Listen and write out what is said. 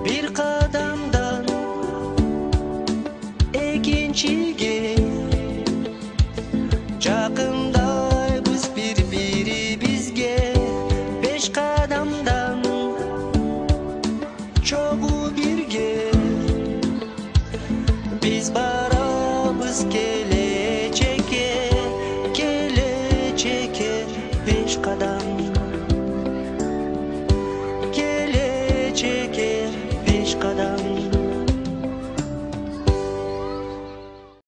Bir kadamdan ikinciye Жақындаймыз бір-бірімізге Беш қадамдан чогу бірге Біз барамыз келечекке Беш қадам келечекке беш қадам